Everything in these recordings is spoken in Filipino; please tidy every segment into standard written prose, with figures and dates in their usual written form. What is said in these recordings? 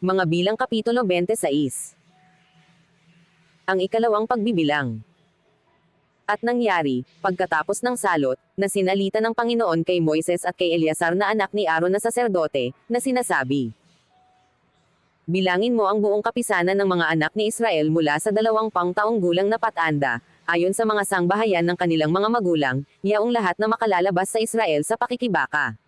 Mga bilang Kapitulo 26. Ang ikalawang pagbibilang. At nangyari, pagkatapos ng salot, na sinalita ng Panginoon kay Moises at kay Eleazar na anak ni Aaron na saserdote, na sinasabi, bilangin mo ang buong kapisanan ng mga anak ni Israel mula sa 20 taong gulang na patanda, ayon sa mga sangbahayan ng kanilang mga magulang, yaong lahat na makalalabas sa Israel sa pakikibaka.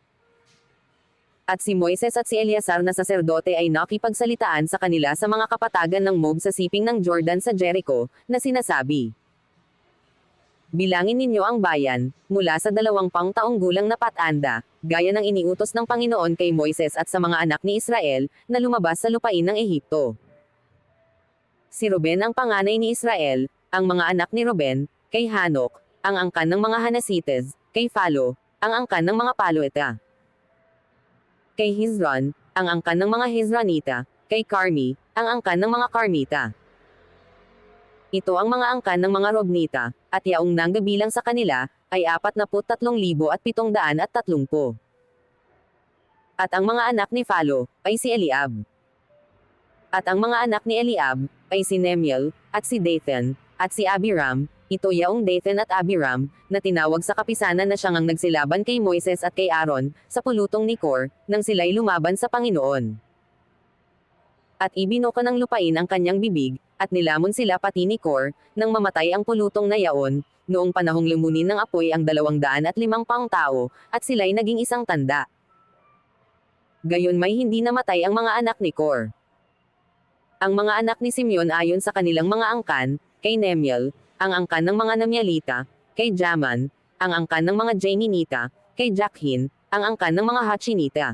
At si Moises at si Eleazar na saserdote ay nakipagsalitaan sa kanila sa mga kapatagan ng Moab sa siping ng Jordan sa Jericho, na sinasabi, bilangin ninyo ang bayan, mula sa 20 taong gulang na patanda, gaya ng iniutos ng Panginoon kay Moises at sa mga anak ni Israel, na lumabas sa lupain ng Ehipto. Si Ruben ang panganay ni Israel, ang mga anak ni Ruben, kay Hanok, ang angkan ng mga Hanasites, kay Phalo, ang angkan ng mga Palueta. Kay Hezron, ang angkan ng mga Hezronita, kay Carmi, ang angkan ng mga Carmita. Ito ang mga angkan ng mga Robnita, at yaong nanggabilang sa kanila, ay 43,730. At ang mga anak ni Phalo, ay si Eliab. At ang mga anak ni Eliab, ay si Nemiel, at si Dathan, at si Abiram, ito yaong Dathan at Abiram, na tinawag sa kapisanan na siyang ang nagsilaban kay Moises at kay Aaron, sa pulutong ni Kor, nang sila'y lumaban sa Panginoon. At ibinuka ng lupain ang kanyang bibig, at nilamon sila pati ni Kor, nang mamatay ang pulutong na yaon, noong panahong lumunin ng apoy ang 250 tao, at sila'y naging isang tanda. Gayon may hindi namatay ang mga anak ni Kor. Ang mga anak ni Simeon ayon sa kanilang mga angkan, kay Nemiel, ang angkan ng mga Nemielita, kay Jaman, ang angkan ng mga Jaminita, kay Jakhin, ang angkan ng mga Hachinita.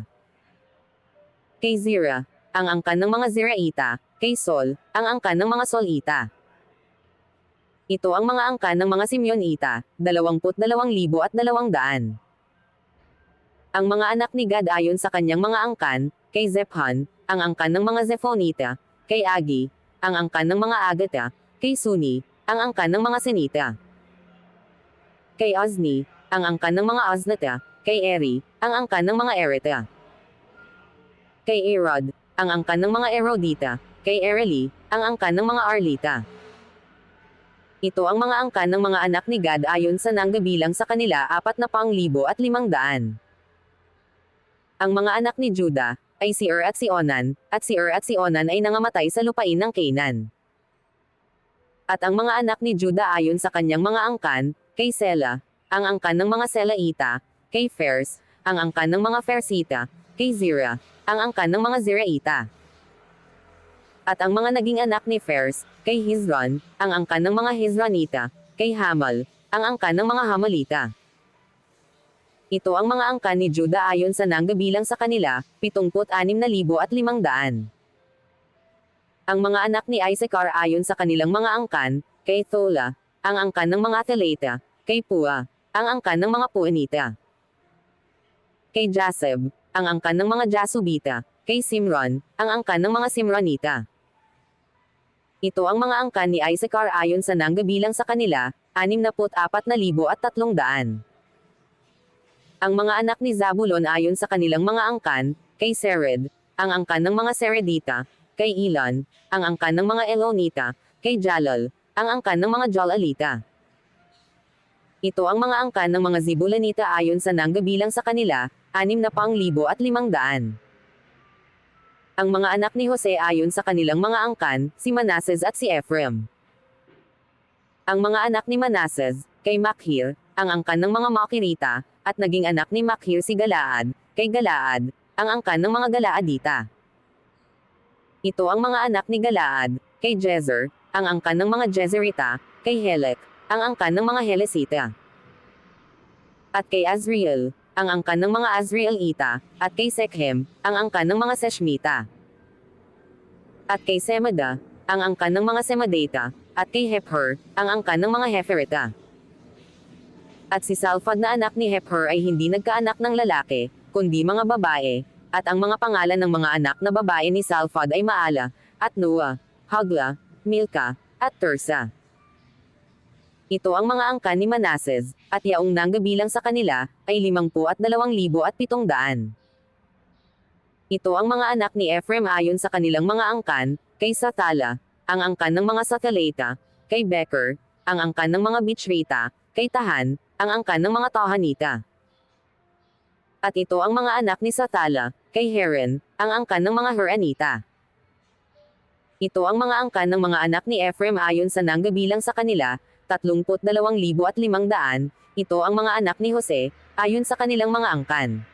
Kay Zira, ang angkan ng mga Ziraita, kay Sol, ang angkan ng mga Solita. Ito ang mga angkan ng mga Simeonita, 22,200. Ang mga anak ni Gad ayon sa kanyang mga angkan, kay Zephon, ang angkan ng mga Zephonita, kay Agi, ang angkan ng mga Agata, kay Suni, ang angkan ng mga Senita. Kay Ozni, ang angkan ng mga Oznata, kay Eri, ang angkan ng mga Erita. Kay Erod, ang angkan ng mga Erodita, kay Ereli, ang angkan ng mga Arlita. Ito ang mga angkan ng mga anak ni Gad ayon sa nanggabilang sa kanila 4,500. Ang mga anak ni Juda, ay si at si Onan, at si at si Onan ay nangamatay sa lupain ng Canaan. At ang mga anak ni Juda ayon sa kanyang mga angkan, kay Sela, ang angkan ng mga Selaita, kay Fers, ang angkan ng mga Fersita, kay Zira, ang angkan ng mga Ziraita. At ang mga naging anak ni Fers, kay Hezron, ang angkan ng mga Hezronita, kay Hamal, ang angkan ng mga Hamalita. Ito ang mga angkan ni Juda ayon sa nanggabilang sa kanila, 76,500. Ang mga anak ni Issachar ayon sa kanilang mga angkan, kay Thola, ang angkan ng mga Theleta, kay Pua, ang angkan ng mga Puanita. Kay Jaseb, ang angkan ng mga Jasubita, kay Simron, ang angkan ng mga Simronita. Ito ang mga angkan ni Issachar ayon sa nanggabilang sa kanila, 64,300. Ang mga anak ni Zabulon ayon sa kanilang mga angkan, kay Sered, ang angkan ng mga Seredita, kay Elon, ang angkan ng mga Elonita, kay Jalal, ang angkan ng mga Jalalita. Ito ang mga angkan ng mga Zibulanita ayon sa nanggabilang sa kanila, 6,500. Ang mga anak ni Jose ayon sa kanilang mga angkan, si Manases at si Ephraim. Ang mga anak ni Manases, kay Makhir, ang angkan ng mga Makirita, at naging anak ni Makhir si Galaad, kay Galaad, ang angkan ng mga Galaadita. Ito ang mga anak ni Galaad, kay Jezer, ang angkan ng mga Jezerita, kay Helek, ang angkan ng mga Helesita. At kay Azriel, ang angkan ng mga Azrielita, at kay Sekhem, ang angkan ng mga Seshmita. At kay Semada, ang angkan ng mga Semadata, at kay Hepher, ang angkan ng mga Heferita. At si Salphad na anak ni Hepher ay hindi nagkaanak ng lalaki, kundi mga babae, at ang mga pangalan ng mga anak na babae ni Salphad ay Maala, at Noah, Hagla, Milka, at Tirsa. Ito ang mga angkan ni Manases, at yaong nanggabilang sa kanila, ay 52,700. Ito ang mga anak ni Ephraim ayon sa kanilang mga angkan, kay Satala, ang angkan ng mga Sakaleta, kay Becher, ang angkan ng mga Bichrita, kay Tahan, ang angkan ng mga Tahanita. At ito ang mga anak ni Satala, kay Heran, ang angkan ng mga Heranita. Ito ang mga angkan ng mga anak ni Ephraim ayon sa nanggabilang sa kanila, 32,500. Ito ang mga anak ni Jose, ayon sa kanilang mga angkan.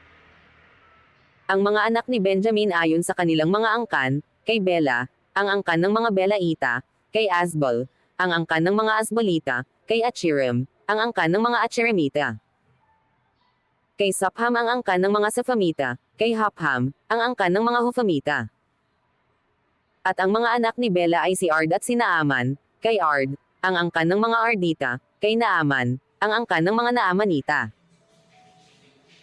Ang mga anak ni Benjamin ayon sa kanilang mga angkan, kay Bela, ang angkan ng mga Belaita, kay Asbal, ang angkan ng mga Asbalita, kay Achirim, ang angkan ng mga Achirimita. Kay Sapham ang angkan ng mga Saphamita, kay Hopham, ang angkan ng mga Huphamita. At ang mga anak ni Bela ay si Ard at si Naaman, kay Ard, ang angkan ng mga Ardita, kay Naaman, ang angkan ng mga Naamanita.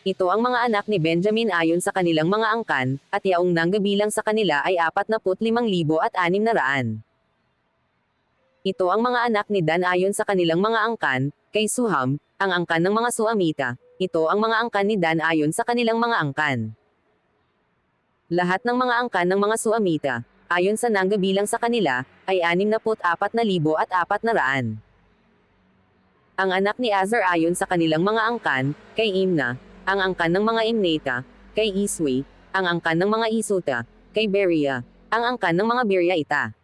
Ito ang mga anak ni Benjamin ayon sa kanilang mga angkan, at yaong nanggabilang sa kanila ay 45,600. Ito ang mga anak ni Dan ayon sa kanilang mga angkan, kay Suham, ang angkan ng mga Suamita. Ito ang mga angkan ni Dan ayon sa kanilang mga angkan. Lahat ng mga angkan ng mga Suamita, ayon sa nanggabilang sa kanila, ay 64,400. Ang anak ni Azer ayon sa kanilang mga angkan, kay Imna, ang angkan ng mga Imnata, kay Iswi, ang angkan ng mga Isuta, kay Beria, ang angkan ng mga Beriaita.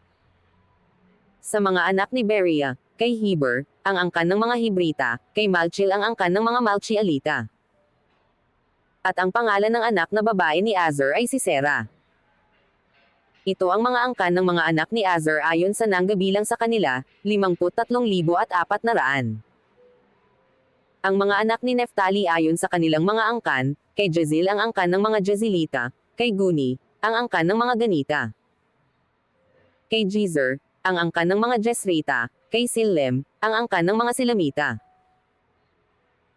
Sa mga anak ni Beria, kay Heber, ang angkan ng mga Hebrita, kay Malchil ang angkan ng mga Malchialita. At ang pangalan ng anak na babae ni Azer ay si Serah. Ito ang mga angkan ng mga anak ni Azer ayon sa nanggabilang sa kanila, 53,400. Ang mga anak ni Neftali ayon sa kanilang mga angkan, kay Jezil ang angkan ng mga Jezilita, kay Guni, ang angkan ng mga Ganita. Kay Jezer, ang angkan ng mga Jezrita, kay Silem, ang angkan ng mga Silamita.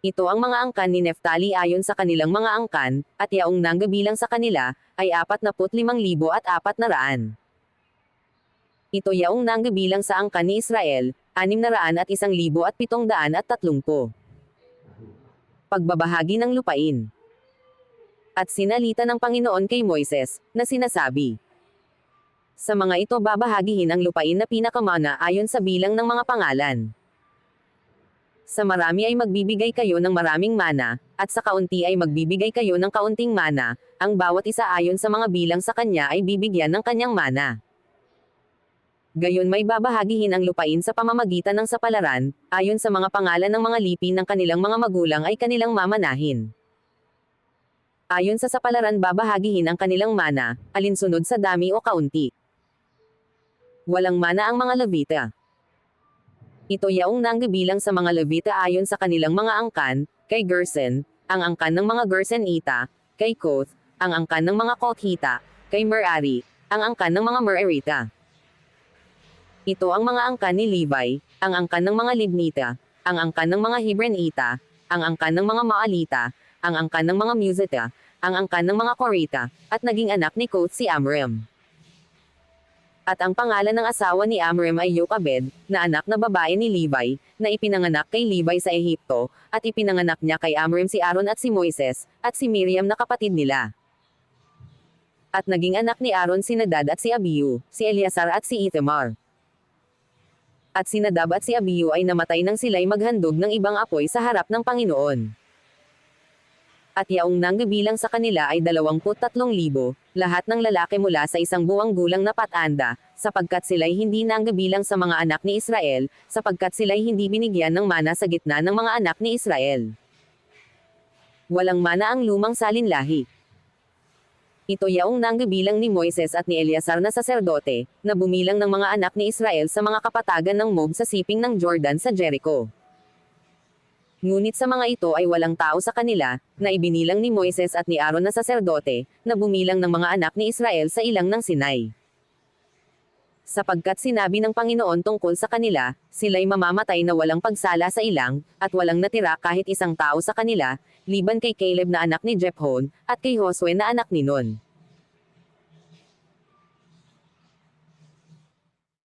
Ito ang mga angkan ni Neftali ayon sa kanilang mga angkan, at yaong nanggabilang sa kanila, ay 45,400. Ito yaong nanggabilang sa angkan ni Israel, 601,730. Pagbabahagi ng lupain. At sinalita ng Panginoon kay Moises, na sinasabi, sa mga ito babahagihin ang lupain na pinakamana ayon sa bilang ng mga pangalan. Sa marami ay magbibigay kayo ng maraming mana, at sa kaunti ay magbibigay kayo ng kaunting mana, ang bawat isa ayon sa mga bilang sa kanya ay bibigyan ng kanyang mana. Gayon may babahagihin ang lupain sa pamamagitan ng sapalaran, ayon sa mga pangalan ng mga lipin ng kanilang mga magulang ay kanilang mamanahin. Ayon sa sapalaran babahagihin ang kanilang mana, alinsunod sa dami o kaunti. Walang mana ang mga Levita. Ito yaong nanggabilang sa mga Levita ayon sa kanilang mga angkan, kay Gerson, ang angkan ng mga Gersonita, kay Koth, ang angkan ng mga Kothita, kay Merari, ang angkan ng mga Merarita. Ito ang mga angkan ni Levi, ang angkan ng mga Libnita, ang angkan ng mga Hebronita, ang angkan ng mga Maalita, ang angkan ng mga Musita, ang angkan ng mga Korita, at naging anak ni Koth si Amram. At ang pangalan ng asawa ni Amram ay Yokabed, na anak na babae ni Levi, na ipinanganak kay Levi sa Ehipto, at ipinanganak niya kay Amram si Aaron at si Moises, at si Miriam na kapatid nila. At naging anak ni Aaron si Nadab at si Abihu, si Eleazar at si Ithamar. At si Nadab at si Abihu ay namatay nang sila'y maghandog ng ibang apoy sa harap ng Panginoon. At yaong nanggabilang sa kanila ay 23,000, lahat ng lalaki mula sa 1 buwang gulang na patanda, sapagkat sila'y hindi nanggabilang sa mga anak ni Israel, sapagkat sila'y hindi binigyan ng mana sa gitna ng mga anak ni Israel. Walang mana ang lumang salinlahi. Ito yaong nanggabilang ni Moises at ni Eleazar na saserdote, na bumilang ng mga anak ni Israel sa mga kapatagan ng Moab sa siping ng Jordan sa Jericho. Ngunit sa mga ito ay walang tao sa kanila, na ibinilang ni Moises at ni Aaron na saserdote, na bumilang ng mga anak ni Israel sa ilang ng Sinai. Sapagkat sinabi ng Panginoon tungkol sa kanila, sila'y mamamatay na walang pagsala sa ilang, at walang natira kahit isang tao sa kanila, liban kay Caleb na anak ni Jephon, at kay Josue na anak ni Nun.